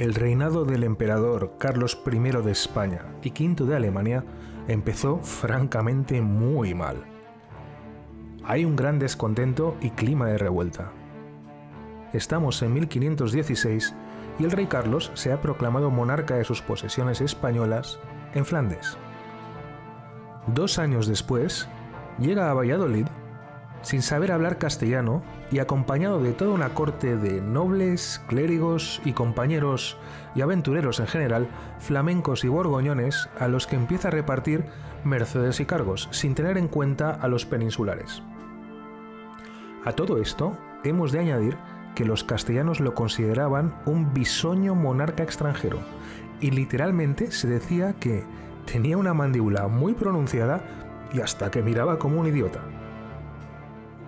El reinado del emperador Carlos I de España y V de Alemania empezó francamente muy mal. Hay un gran descontento y clima de revuelta. Estamos en 1516 y el rey Carlos se ha proclamado monarca de sus posesiones españolas en Flandes. 2 años después, llega a Valladolid sin saber hablar castellano y acompañado de toda una corte de nobles, clérigos y compañeros y aventureros en general, flamencos y borgoñones, a los que empieza a repartir mercedes y cargos, sin tener en cuenta a los peninsulares. A todo esto, hemos de añadir que los castellanos lo consideraban un bisoño monarca extranjero, y literalmente se decía que tenía una mandíbula muy pronunciada y hasta que miraba como un idiota.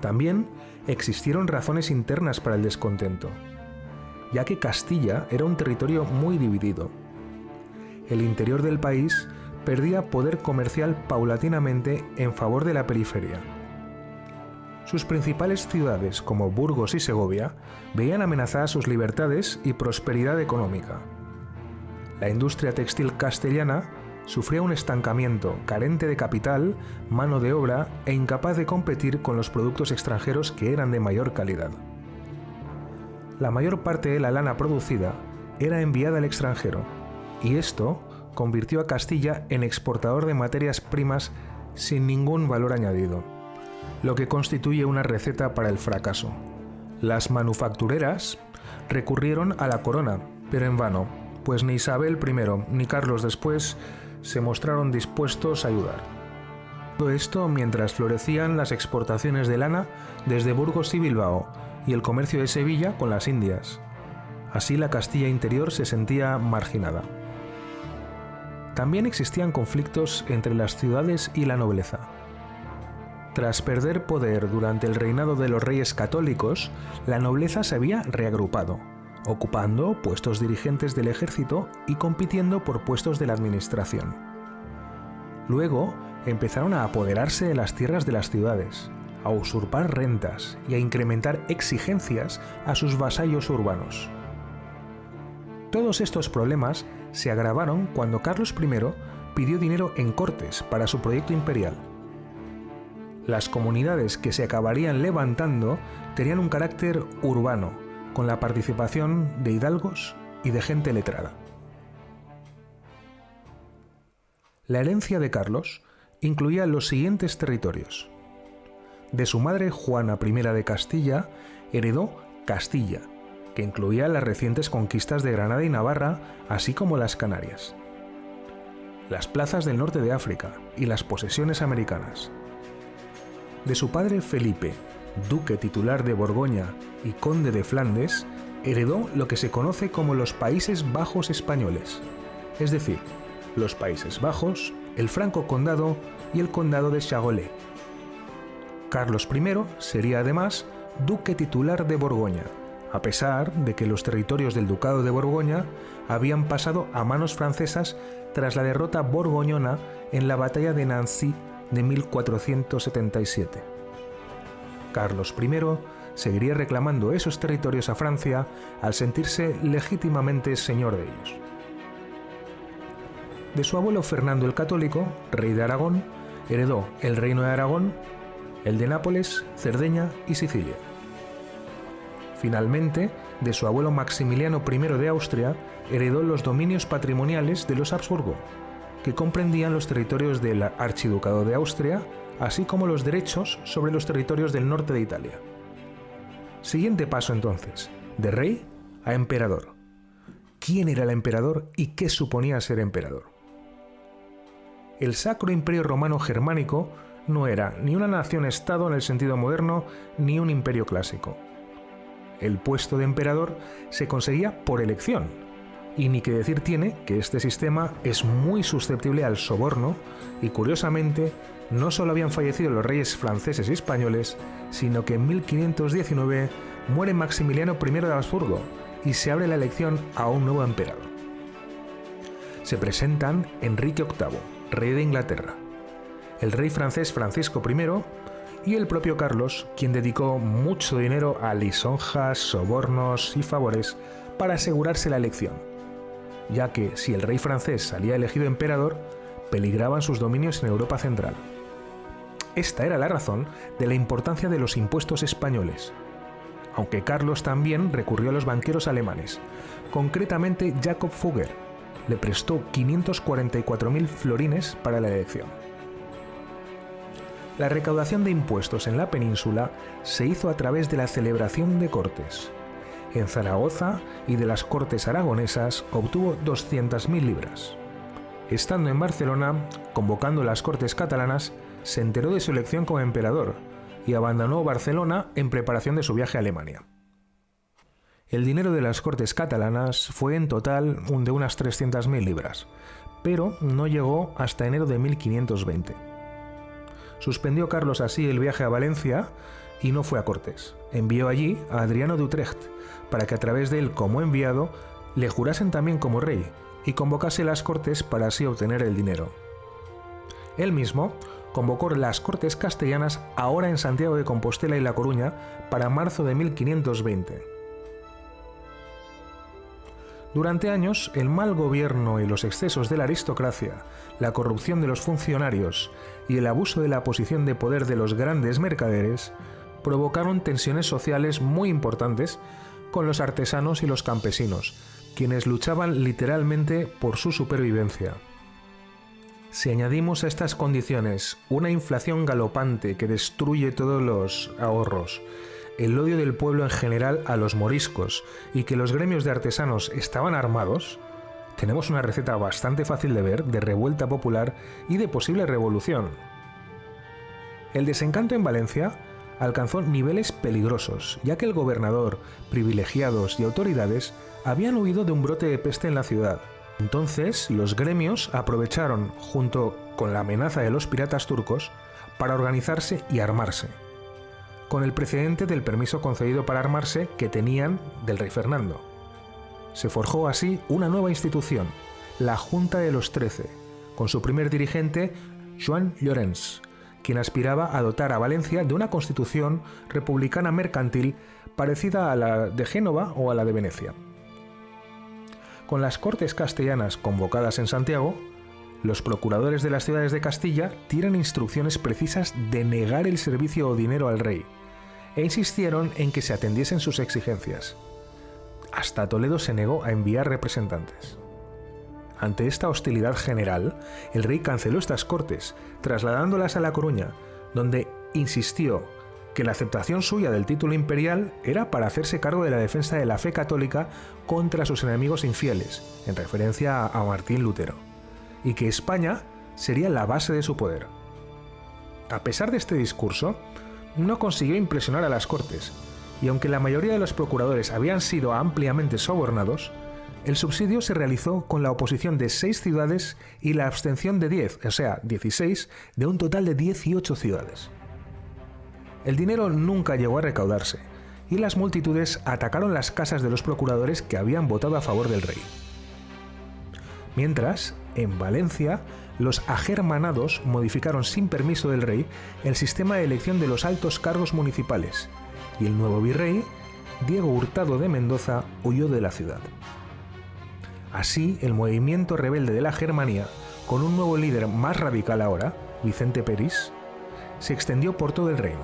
También existieron razones internas para el descontento, ya que Castilla era un territorio muy dividido. El interior del país perdía poder comercial paulatinamente en favor de la periferia. Sus principales ciudades, como Burgos y Segovia, veían amenazadas sus libertades y prosperidad económica. La industria textil castellana sufría un estancamiento, carente de capital, mano de obra e incapaz de competir con los productos extranjeros que eran de mayor calidad. La mayor parte de la lana producida era enviada al extranjero, y esto convirtió a Castilla en exportador de materias primas sin ningún valor añadido, lo que constituye una receta para el fracaso. Las manufactureras recurrieron a la corona, pero en vano, pues ni Isabel I ni Carlos después se mostraron dispuestos a ayudar. Todo esto mientras florecían las exportaciones de lana desde Burgos y Bilbao y el comercio de Sevilla con las Indias. Así la Castilla interior se sentía marginada. También existían conflictos entre las ciudades y la nobleza. Tras perder poder durante el reinado de los reyes católicos, la nobleza se había reagrupado, ocupando puestos dirigentes del ejército y compitiendo por puestos de la administración. Luego empezaron a apoderarse de las tierras de las ciudades, a usurpar rentas y a incrementar exigencias a sus vasallos urbanos. Todos estos problemas se agravaron cuando Carlos I pidió dinero en cortes para su proyecto imperial. Las comunidades que se acabarían levantando tenían un carácter urbano, con la participación de hidalgos y de gente letrada. La herencia de Carlos incluía los siguientes territorios. De su madre Juana I de Castilla, heredó Castilla, que incluía las recientes conquistas de Granada y Navarra, así como las Canarias, las plazas del norte de África y las posesiones americanas. De su padre Felipe, duque titular de Borgoña y conde de Flandes, heredó lo que se conoce como los Países Bajos españoles, es decir, los Países Bajos, el Franco Condado y el Condado de Charolais. Carlos I sería además duque titular de Borgoña, a pesar de que los territorios del Ducado de Borgoña habían pasado a manos francesas tras la derrota borgoñona en la batalla de Nancy de 1477. Carlos I seguiría reclamando esos territorios a Francia al sentirse legítimamente señor de ellos. De su abuelo Fernando el Católico, rey de Aragón, heredó el reino de Aragón, el de Nápoles, Cerdeña y Sicilia. Finalmente, de su abuelo Maximiliano I de Austria, heredó los dominios patrimoniales de los Habsburgo, que comprendían los territorios del Archiducado de Austria, así como los derechos sobre los territorios del norte de Italia. Siguiente paso entonces, de rey a emperador. ¿Quién era el emperador y qué suponía ser emperador? El Sacro Imperio Romano Germánico no era ni una nación-estado en el sentido moderno ni un imperio clásico. El puesto de emperador se conseguía por elección, y ni que decir tiene que este sistema es muy susceptible al soborno y, curiosamente, no solo habían fallecido los reyes franceses y españoles, sino que en 1519 muere Maximiliano I de Habsburgo y se abre la elección a un nuevo emperador. Se presentan Enrique VIII, rey de Inglaterra, el rey francés Francisco I y el propio Carlos, quien dedicó mucho dinero a lisonjas, sobornos y favores para asegurarse la elección, ya que si el rey francés salía elegido emperador, peligraban sus dominios en Europa central. Esta era la razón de la importancia de los impuestos españoles, aunque Carlos también recurrió a los banqueros alemanes. Concretamente, Jacob Fugger le prestó 544.000 florines para la elección. La recaudación de impuestos en la península se hizo a través de la celebración de cortes. En Zaragoza y de las cortes aragonesas obtuvo 200.000 libras. Estando en Barcelona, convocando las cortes catalanas, se enteró de su elección como emperador y abandonó Barcelona en preparación de su viaje a Alemania. El dinero de las cortes catalanas fue en total de unas 300.000 libras, pero no llegó hasta enero de 1520. Suspendió Carlos así el viaje a Valencia y no fue a Cortes. Envió allí a Adriano de Utrecht para que a través de él como enviado le jurasen también como rey y convocase las cortes para así obtener el dinero. Él mismo convocó las cortes castellanas ahora en Santiago de Compostela y La Coruña para marzo de 1520. Durante años, el mal gobierno y los excesos de la aristocracia, la corrupción de los funcionarios y el abuso de la posición de poder de los grandes mercaderes provocaron tensiones sociales muy importantes con los artesanos y los campesinos, quienes luchaban literalmente por su supervivencia. Si añadimos a estas condiciones una inflación galopante que destruye todos los ahorros, el odio del pueblo en general a los moriscos y que los gremios de artesanos estaban armados, tenemos una receta bastante fácil de ver de revuelta popular y de posible revolución. El desencanto en Valencia alcanzó niveles peligrosos, ya que el gobernador, privilegiados y autoridades habían huido de un brote de peste en la ciudad. Entonces, los gremios aprovecharon, junto con la amenaza de los piratas turcos, para organizarse y armarse, con el precedente del permiso concedido para armarse que tenían del rey Fernando. Se forjó así una nueva institución, la Junta de los 13, con su primer dirigente, Joan Llorens, quien aspiraba a dotar a Valencia de una constitución republicana mercantil parecida a la de Génova o a la de Venecia. Con las cortes castellanas convocadas en Santiago, los procuradores de las ciudades de Castilla dieron instrucciones precisas de negar el servicio o dinero al rey, e insistieron en que se atendiesen sus exigencias. Hasta Toledo se negó a enviar representantes. Ante esta hostilidad general, el rey canceló estas cortes, trasladándolas a La Coruña, donde insistió que la aceptación suya del título imperial era para hacerse cargo de la defensa de la fe católica contra sus enemigos infieles, en referencia a Martín Lutero, y que España sería la base de su poder. A pesar de este discurso, no consiguió impresionar a las cortes, y aunque la mayoría de los procuradores habían sido ampliamente sobornados, el subsidio se realizó con la oposición de 6 ciudades y la abstención de 10, o sea, 16, de un total de 18 ciudades. El dinero nunca llegó a recaudarse, y las multitudes atacaron las casas de los procuradores que habían votado a favor del rey. Mientras, en Valencia, los agermanados modificaron sin permiso del rey el sistema de elección de los altos cargos municipales, y el nuevo virrey, Diego Hurtado de Mendoza, huyó de la ciudad. Así, el movimiento rebelde de la Germanía, con un nuevo líder más radical ahora, Vicente Peris, se extendió por todo el reino,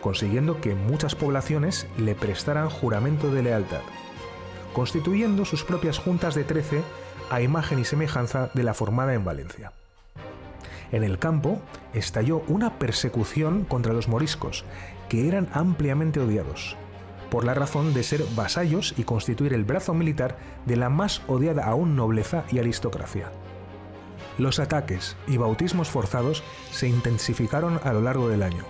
consiguiendo que muchas poblaciones le prestaran juramento de lealtad, constituyendo sus propias juntas de 13 a imagen y semejanza de la formada en Valencia. En el campo estalló una persecución contra los moriscos, que eran ampliamente odiados, por la razón de ser vasallos y constituir el brazo militar de la más odiada aún nobleza y aristocracia. Los ataques y bautismos forzados se intensificaron a lo largo del año.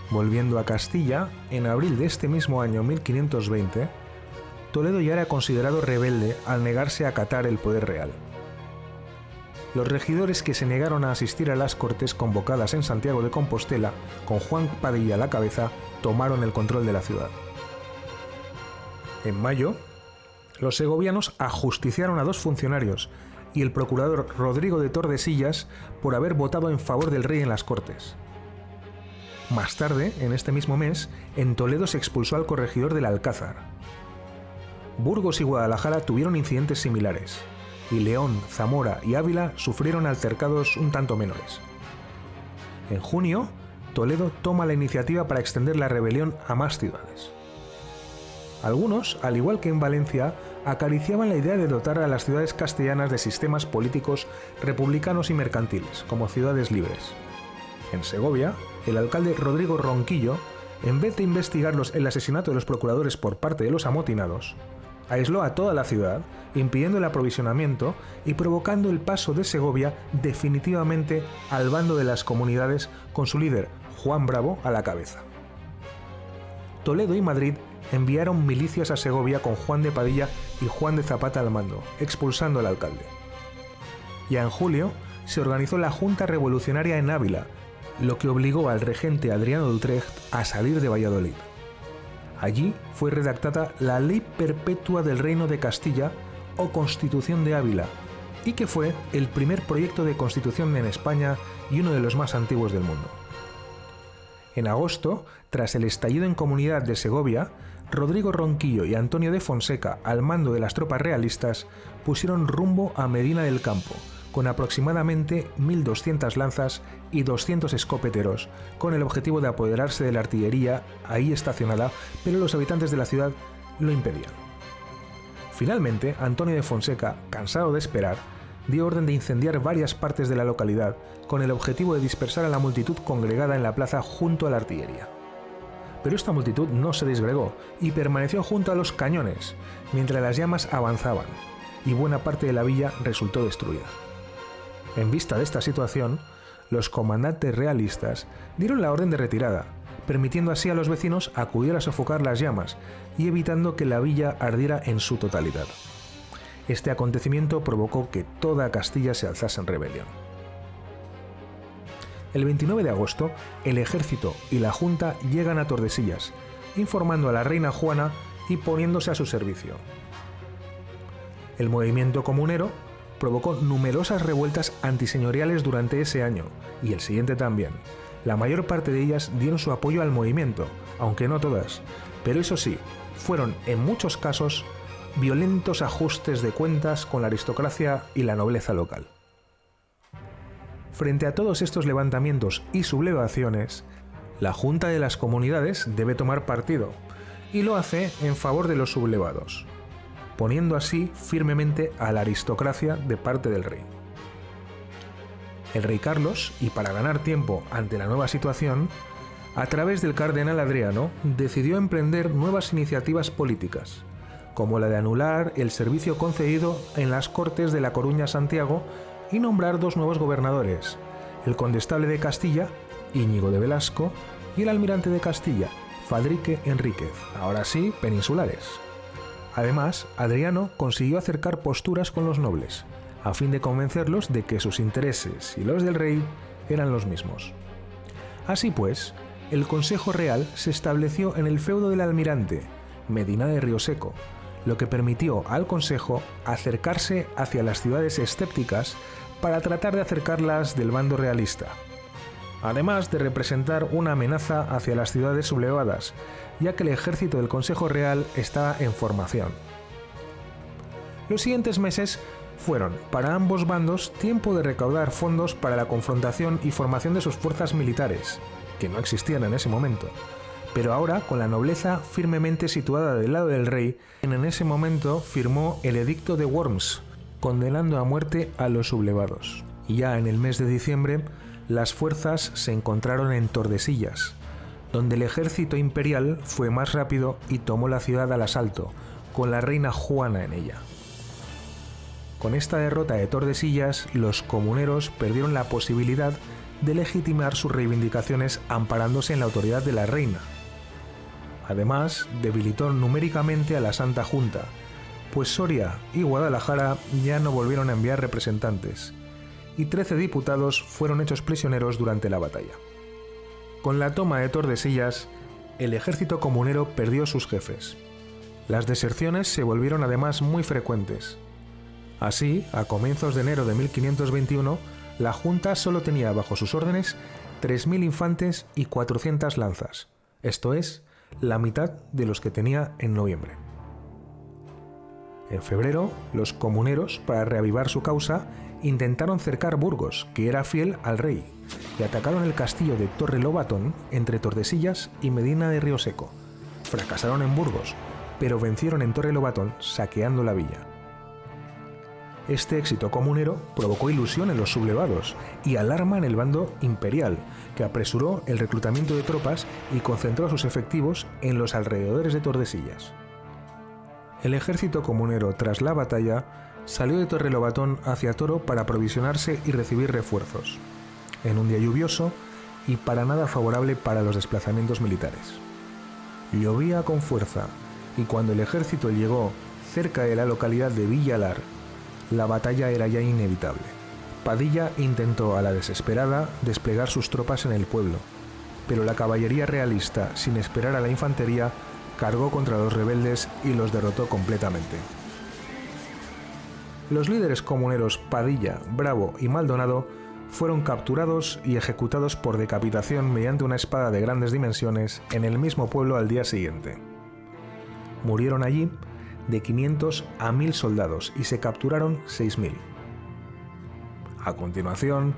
Volviendo a Castilla, en abril de este mismo año 1520, Toledo ya era considerado rebelde al negarse a acatar el poder real. Los regidores que se negaron a asistir a las cortes convocadas en Santiago de Compostela, con Juan Padilla a la cabeza, tomaron el control de la ciudad. En mayo, los segovianos ajusticiaron a 2 funcionarios y el procurador Rodrigo de Tordesillas por haber votado en favor del rey en las cortes. Más tarde, en este mismo mes, en Toledo se expulsó al corregidor del Alcázar. Burgos y Guadalajara tuvieron incidentes similares, y León, Zamora y Ávila sufrieron altercados un tanto menores. En junio, Toledo toma la iniciativa para extender la rebelión a más ciudades. Algunos, al igual que en Valencia, acariciaban la idea de dotar a las ciudades castellanas de sistemas políticos republicanos y mercantiles, como ciudades libres. En Segovia, el alcalde Rodrigo Ronquillo, en vez de investigar el asesinato de los procuradores por parte de los amotinados, aisló a toda la ciudad, impidiendo el aprovisionamiento y provocando el paso de Segovia definitivamente al bando de las comunidades con su líder, Juan Bravo, a la cabeza. Toledo y Madrid enviaron milicias a Segovia con Juan de Padilla y Juan de Zapata al mando, expulsando al alcalde. Ya en julio se organizó la Junta Revolucionaria en Ávila, lo que obligó al regente Adriano de Utrecht a salir de Valladolid. Allí fue redactada la Ley Perpetua del Reino de Castilla o Constitución de Ávila, y que fue el primer proyecto de constitución en España y uno de los más antiguos del mundo. En agosto, tras el estallido en Comunidad de Segovia, Rodrigo Ronquillo y Antonio de Fonseca, al mando de las tropas realistas, pusieron rumbo a Medina del Campo, con aproximadamente 1.200 lanzas y 200 escopeteros, con el objetivo de apoderarse de la artillería ahí estacionada, pero los habitantes de la ciudad lo impedían. Finalmente, Antonio de Fonseca, cansado de esperar, dio orden de incendiar varias partes de la localidad, con el objetivo de dispersar a la multitud congregada en la plaza junto a la artillería. Pero esta multitud no se disgregó y permaneció junto a los cañones, mientras las llamas avanzaban, y buena parte de la villa resultó destruida. En vista de esta situación, los comandantes realistas dieron la orden de retirada, permitiendo así a los vecinos acudir a sofocar las llamas y evitando que la villa ardiera en su totalidad. Este acontecimiento provocó que toda Castilla se alzase en rebelión. El 29 de agosto, el ejército y la Junta llegan a Tordesillas, informando a la reina Juana y poniéndose a su servicio. El movimiento comunero provocó numerosas revueltas antiseñoriales durante ese año, y el siguiente también. La mayor parte de ellas dieron su apoyo al movimiento, aunque no todas, pero eso sí, fueron en muchos casos violentos ajustes de cuentas con la aristocracia y la nobleza local. Frente a todos estos levantamientos y sublevaciones, la Junta de las Comunidades debe tomar partido, y lo hace en favor de los sublevados, poniendo así firmemente a la aristocracia de parte del rey. El rey Carlos, y para ganar tiempo ante la nueva situación, a través del cardenal Adriano, decidió emprender nuevas iniciativas políticas, como la de anular el servicio concedido en las Cortes de La Coruña-Santiago y nombrar dos nuevos gobernadores, el condestable de Castilla, Íñigo de Velasco, y el almirante de Castilla, Fadrique Enríquez, ahora sí peninsulares. Además, Adriano consiguió acercar posturas con los nobles, a fin de convencerlos de que sus intereses y los del rey eran los mismos. Así pues, el Consejo Real se estableció en el feudo del almirante, Medina de Rioseco, lo que permitió al Consejo acercarse hacia las ciudades escépticas para tratar de acercarlas del bando realista, además de representar una amenaza hacia las ciudades sublevadas, ya que el ejército del Consejo Real estaba en formación. Los siguientes meses fueron, para ambos bandos, tiempo de recaudar fondos para la confrontación y formación de sus fuerzas militares, que no existían en ese momento, pero ahora con la nobleza firmemente situada del lado del rey, quien en ese momento firmó el Edicto de Worms, condenando a muerte a los sublevados. Y ya en el mes de diciembre, las fuerzas se encontraron en Tordesillas, donde el ejército imperial fue más rápido y tomó la ciudad al asalto, con la reina Juana en ella. Con esta derrota de Tordesillas, los comuneros perdieron la posibilidad de legitimar sus reivindicaciones amparándose en la autoridad de la reina. Además, debilitó numéricamente a la Santa Junta, pues Soria y Guadalajara ya no volvieron a enviar representantes, y 13 diputados fueron hechos prisioneros durante la batalla. Con la toma de Tordesillas, el ejército comunero perdió sus jefes. Las deserciones se volvieron además muy frecuentes. Así, a comienzos de enero de 1521, la Junta solo tenía bajo sus órdenes 3.000 infantes y 400 lanzas, esto es, la mitad de los que tenía en noviembre. En febrero, los comuneros, para reavivar su causa, intentaron cercar Burgos, que era fiel al rey, y atacaron el castillo de Torrelobatón entre Tordesillas y Medina de Rioseco. Fracasaron en Burgos, pero vencieron en Torrelobatón saqueando la villa. Este éxito comunero provocó ilusión en los sublevados y alarma en el bando imperial, que apresuró el reclutamiento de tropas y concentró sus efectivos en los alrededores de Tordesillas. El ejército comunero, tras la batalla, salió de Torrelobatón hacia Toro para aprovisionarse y recibir refuerzos, en un día lluvioso y para nada favorable para los desplazamientos militares. Llovía con fuerza, y cuando el ejército llegó cerca de la localidad de Villalar, la batalla era ya inevitable. Padilla intentó a la desesperada desplegar sus tropas en el pueblo, pero la caballería realista, sin esperar a la infantería, cargó contra los rebeldes y los derrotó completamente. Los líderes comuneros Padilla, Bravo y Maldonado fueron capturados y ejecutados por decapitación mediante una espada de grandes dimensiones en el mismo pueblo al día siguiente. Murieron allí de 500 a 1000 soldados y se capturaron 6000. A continuación,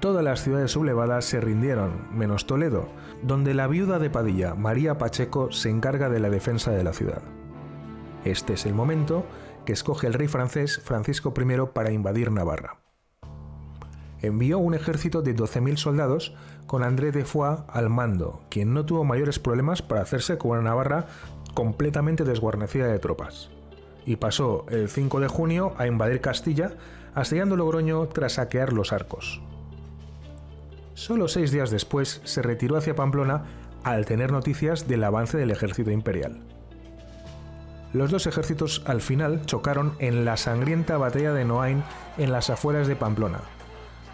todas las ciudades sublevadas se rindieron, menos Toledo, donde la viuda de Padilla, María Pacheco, se encarga de la defensa de la ciudad. Este es el momento que escoge el rey francés Francisco I para invadir Navarra. Envió un ejército de 12.000 soldados con André de Foix al mando, quien no tuvo mayores problemas para hacerse con una Navarra completamente desguarnecida de tropas, y pasó el 5 de junio a invadir Castilla, asediando Logroño tras saquear los Arcos. Solo 6 días después se retiró hacia Pamplona al tener noticias del avance del ejército imperial. Los dos ejércitos al final chocaron en la sangrienta batalla de Noain en las afueras de Pamplona,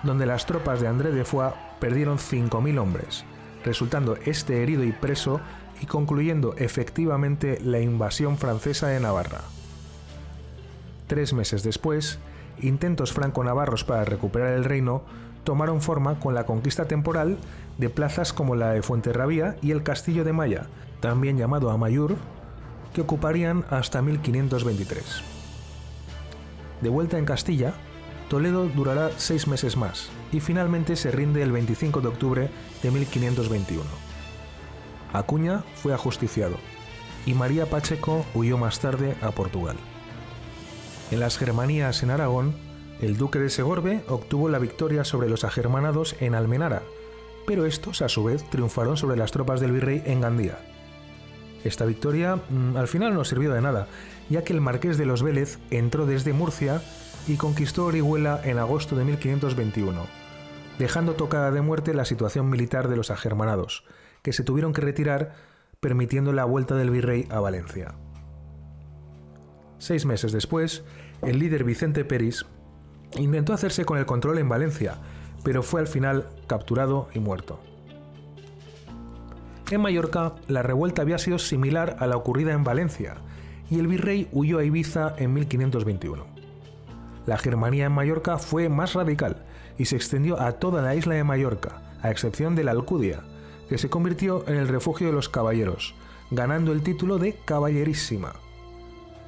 donde las tropas de André de Foix perdieron 5.000 hombres, resultando este herido y preso y concluyendo efectivamente la invasión francesa de Navarra. 3 meses después, intentos franco-navarros para recuperar el reino tomaron forma con la conquista temporal de plazas como la de Fuenterrabía y el castillo de Maya, también llamado Amaiur, que ocuparían hasta 1523. De vuelta en Castilla, Toledo durará 6 meses más y finalmente se rinde el 25 de octubre de 1521. Acuña fue ajusticiado y María Pacheco huyó más tarde a Portugal. En las Germanías en Aragón, el duque de Segorbe obtuvo la victoria sobre los agermanados en Almenara, pero estos a su vez triunfaron sobre las tropas del virrey en Gandía. Esta victoria al final no sirvió de nada, ya que el marqués de los Vélez entró desde Murcia y conquistó Orihuela en agosto de 1521, dejando tocada de muerte la situación militar de los agermanados, que se tuvieron que retirar, permitiendo la vuelta del virrey a Valencia. 6 meses después, el líder Vicente Peris intentó hacerse con el control en Valencia, pero fue al final capturado y muerto. En Mallorca, la revuelta había sido similar a la ocurrida en Valencia, y el virrey huyó a Ibiza en 1521. La Germanía en Mallorca fue más radical y se extendió a toda la isla de Mallorca, a excepción de la Alcudia, que se convirtió en el refugio de los caballeros, ganando el título de caballerísima.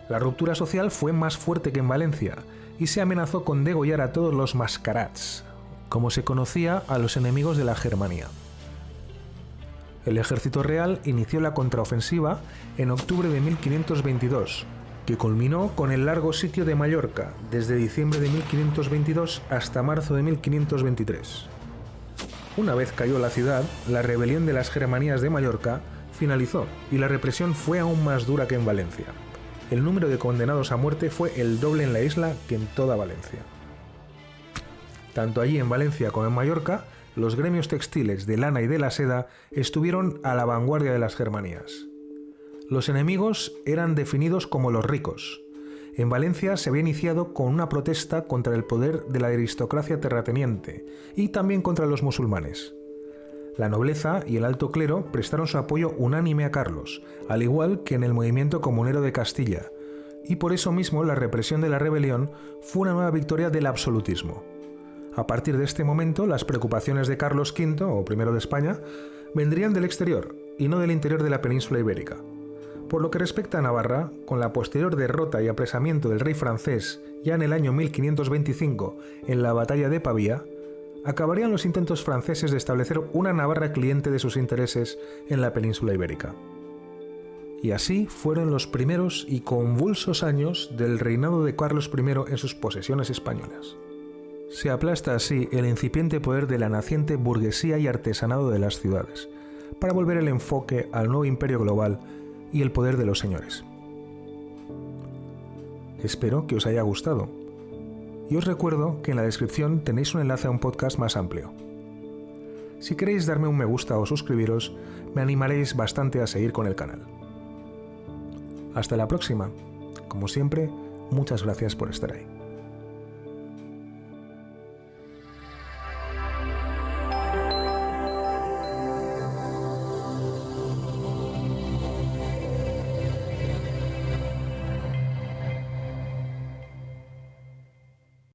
La ruptura social fue más fuerte que en Valencia y se amenazó con degollar a todos los mascarats, como se conocía a los enemigos de la Germanía. El ejército real inició la contraofensiva en octubre de 1522, que culminó con el largo sitio de Mallorca, desde diciembre de 1522 hasta marzo de 1523. Una vez cayó la ciudad, la rebelión de las Germanías de Mallorca finalizó y la represión fue aún más dura que en Valencia. El número de condenados a muerte fue el doble en la isla que en toda Valencia. Tanto allí en Valencia como en Mallorca, los gremios textiles de lana y de la seda estuvieron a la vanguardia de las Germanías. Los enemigos eran definidos como los ricos. En Valencia se había iniciado con una protesta contra el poder de la aristocracia terrateniente y también contra los musulmanes. La nobleza y el alto clero prestaron su apoyo unánime a Carlos, al igual que en el movimiento comunero de Castilla, y por eso mismo la represión de la rebelión fue una nueva victoria del absolutismo. A partir de este momento, las preocupaciones de Carlos V, o I de España, vendrían del exterior y no del interior de la península ibérica. Por lo que respecta a Navarra, con la posterior derrota y apresamiento del rey francés ya en el año 1525 en la batalla de Pavía, acabarían los intentos franceses de establecer una Navarra cliente de sus intereses en la península ibérica. Y así fueron los primeros y convulsos años del reinado de Carlos I en sus posesiones españolas. Se aplasta así el incipiente poder de la naciente burguesía y artesanado de las ciudades, para volver el enfoque al nuevo imperio global y el poder de los señores. Espero que os haya gustado, y os recuerdo que en la descripción tenéis un enlace a un podcast más amplio. Si queréis darme un me gusta o suscribiros, me animaréis bastante a seguir con el canal. Hasta la próxima. Como siempre, muchas gracias por estar ahí.